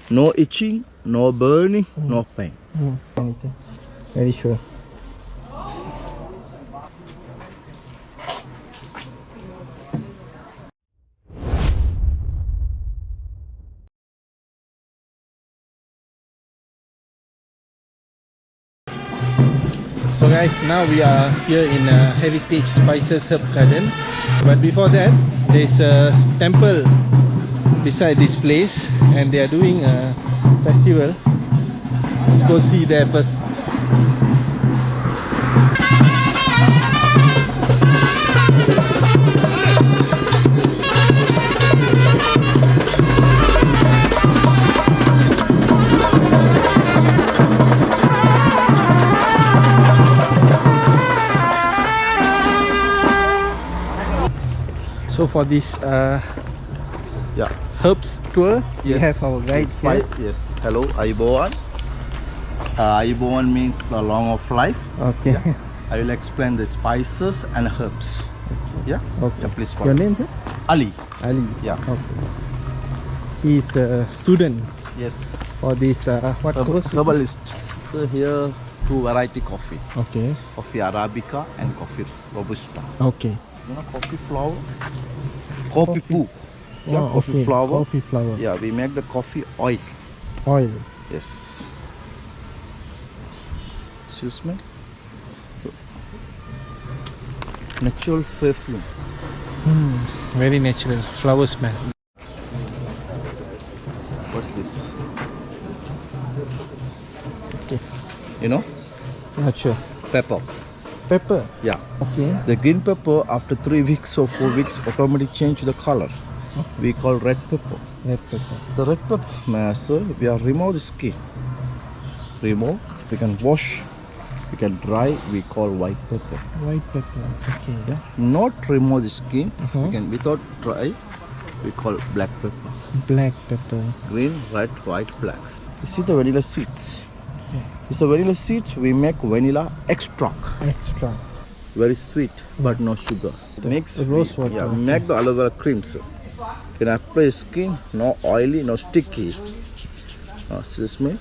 No itching, no burning, no pain. Anything. Very sure. So guys, now we are here in Heritage Spices Herb Garden. But before that, there's a temple beside this place and they are doing a festival. Let's go see there first. So for this herbs tour, we have our guide here. Yes, hello, Aiboan. Aiboan means the long of life. Okay. Yeah. I will explain the spices and herbs. Yeah. Okay. Yeah, please. Your name, sir? Ali. Ali. Yeah. Okay. He's a student Yes. for this what course? Herbalist. So here two variety coffee. Okay. Coffee Arabica and coffee Robusta. Okay. You know coffee flower? Coffee poo. Yeah, Oh, coffee okay. flower. Coffee flower. Yeah, we make the coffee oil. Oil. Yes. Excuse me. Natural perfume. Very natural. Flower smell. What's this? Okay. You know? Not sure. Pepper. Pepper. Yeah. Okay. The green pepper after 3 weeks or 4 weeks automatically change the color. Okay. We call red pepper. Red pepper. The red pepper, sir, we are remove the skin. Remove. We can wash. We can dry. We call white pepper. White pepper. Okay. Yeah. Not remove the skin. Uh-huh. We can without dry. We call black pepper. Black pepper. Green, red, white, black. You see the vanilla seeds. Yeah. It's the vanilla seeds. We make vanilla extract. Extra. Very sweet, but no sugar. The rose water. Yeah, make the aloe vera cream, sir. Can apply skin, no oily, no sticky. Excuse me.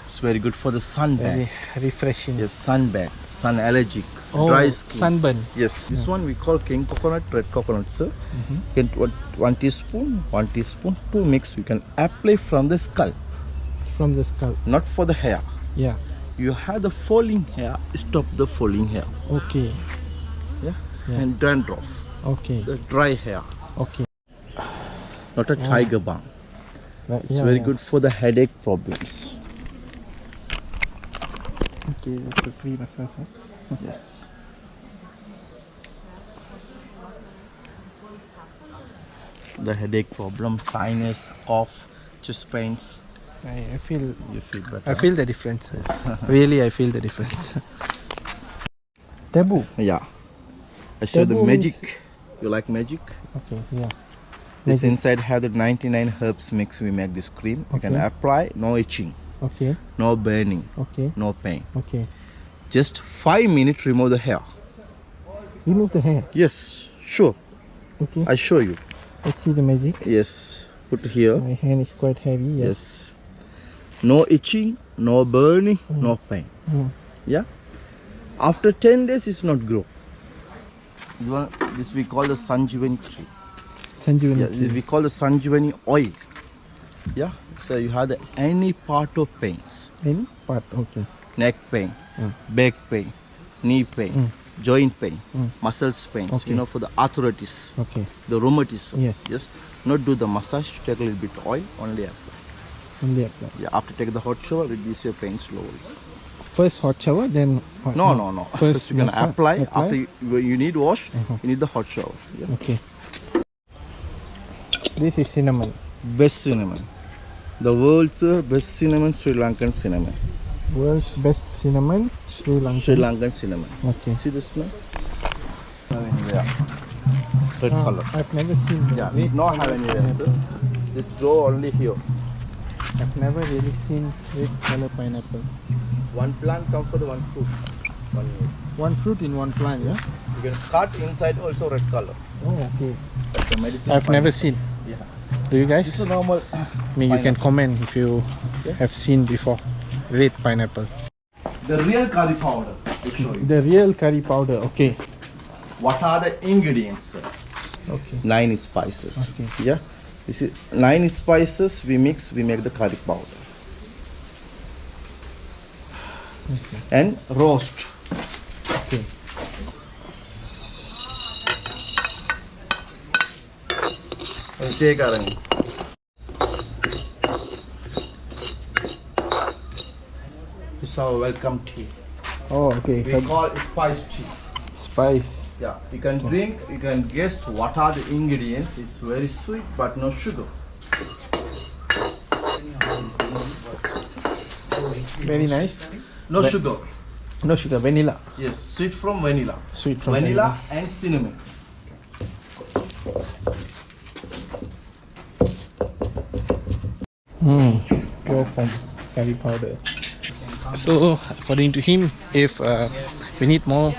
It's very good for the sunburn. Very refreshing. Yes, sunburn, sun allergic, Oh, dry skin. sunburn. Yes, this one we call king coconut, red coconut, sir. Can 1 teaspoon, 1 teaspoon, 2 mix. You can apply from the skull, From the scalp. not for the hair. Yeah. You have the falling hair, stop the falling hair. Okay. Yeah, Yeah. and dandruff, Okay. the dry hair. Okay. Not a tiger balm. Right. It's very good for the headache problems. Okay, it's a free massage. Huh? Yes. The headache problem, sinus, cough, chest pains. I feel. You feel better. I feel the difference. Really, I feel the difference. Taboo. Yeah. I show the Taboo magic. You like magic? Okay. Yeah. This Magic. inside have the 99 herbs mix. We make this cream. You can Okay. apply. No itching, Okay. no burning, Okay. no pain. Okay. Just 5 minutes. Remove the hair. Remove the hair. Yes, sure. Okay. I show you. Let's see the magic. Yes. Put here. My hand is quite heavy. Yeah. Yes. No itching, no burning, no pain. Yeah. After 10 days, it's not grow. This we call the Sanjivani tree. Sanjivani. Yeah, this we call the Sanjivani oil. Yeah. So you have any part of pains, Any part. Okay. neck pain, back pain, knee pain, joint pain, muscles pains. Okay. You know, for the arthritis, Okay. the rheumatism. Yes. Yes. Not do the massage. Take a little bit oil. Only apply. Only apply. Yeah. After taking the hot shower, reduce your pain slowly. First hot shower, then. Hot, No. First you can massage, apply. After you need wash, you need the hot shower. Yeah. Okay. This is cinnamon. Best cinnamon. The world's best cinnamon, Sri Lankan cinnamon. World's best cinnamon, Sri Lanka. Sri Lankan cinnamon. Okay. See this smell? Yeah. Red color. I've never seen. Yeah, need not have anywhere, sir. This grow only here. I've never really seen red color pineapple. One plant come for the one fruits. One is. One fruit in one plant, yeah? You can cut inside also red color. Oh, okay. That's a medicine. I've never pineapple. seen. Yeah. Do you guys? It's a normal. I mean, you can comment if you have seen before. Red pineapple. The real curry powder. I'll show you. The real curry powder. Okay. What are the ingredients? Okay. 9 spices. Okay. Yeah. This is 9 spices. We mix. We make the curry powder. And roast. Okay. And take around. This is our welcome tea. Oh, okay. We call it spice tea. Spice. Yeah, you can drink, you can guess what are the ingredients. It's very sweet but no sugar. Very nice. No sugar. No sugar. Vanilla. Yes, sweet from vanilla. Sweet from Vanilla and cinnamon. Pure from curry powder. So according to him, if we need more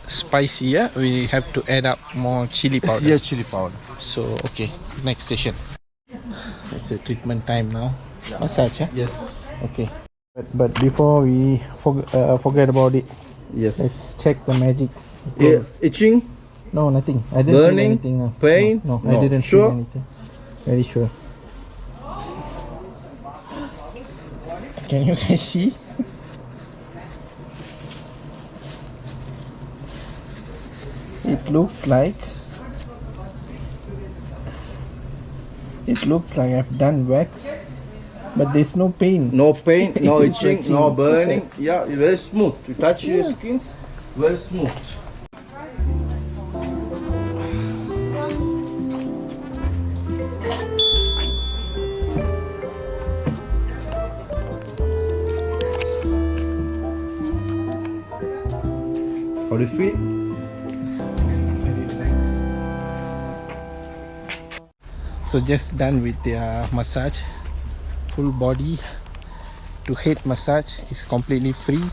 spicier, we have to add up more chili powder. Yeah, chili powder. So okay, next station. It's the treatment time now. Massage, yeah? Yes. Okay. But before we forget about it, Yes. let's check the magic. Itching? No, nothing. I didn't feel Burning? anything. No. Pain? No, No. I didn't Sure? feel anything. Very sure. Can you guys see? It looks like I've done wax, but there's no pain. No pain, no It's itching, waxing no burning. process. Yeah, very smooth. You touch your skins, very smooth. How do you feel? Very relaxed. So just done with their massage, full body. To head massage is completely free,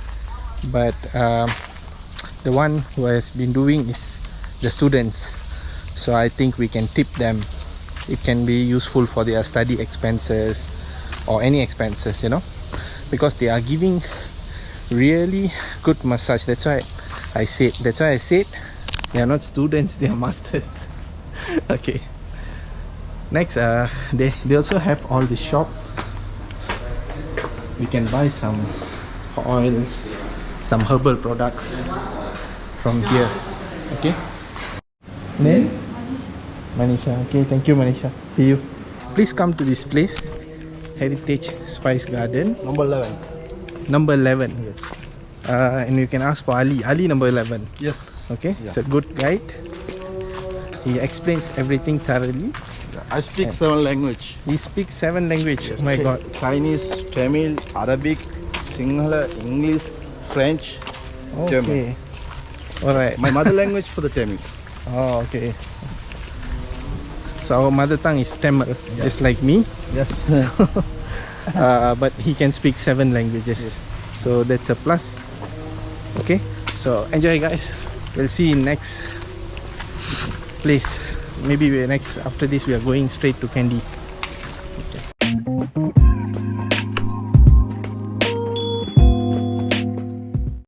but the one who has been doing is the students. So I think we can tip them. It can be useful for their study expenses or any expenses, you know, because they are giving really good massage. That's why I said they are not students, they are masters. Okay, next they also have all the shop. We can buy some oils, some herbal products from here. Okay, then Manisha. Okay, thank you, Manisha. See you. Please come to this place, Heritage Spice Garden, Number 11. number 11. Yes. And you can ask for Ali number 11. Yes. Okay, he's a good guide. He explains everything thoroughly. I speak 7 languages. He speaks 7 languages. Oh my god. Chinese, Tamil, Arabic, Sinhala, English, French, German. Okay. Alright. My mother language for the Tamil. Oh, okay. So our mother tongue is Tamil, just like me. Yes. But he can speak 7 languages. So that's a plus. Okay. So enjoy, guys. We'll see you next place. Maybe after this we are going straight to Kandy.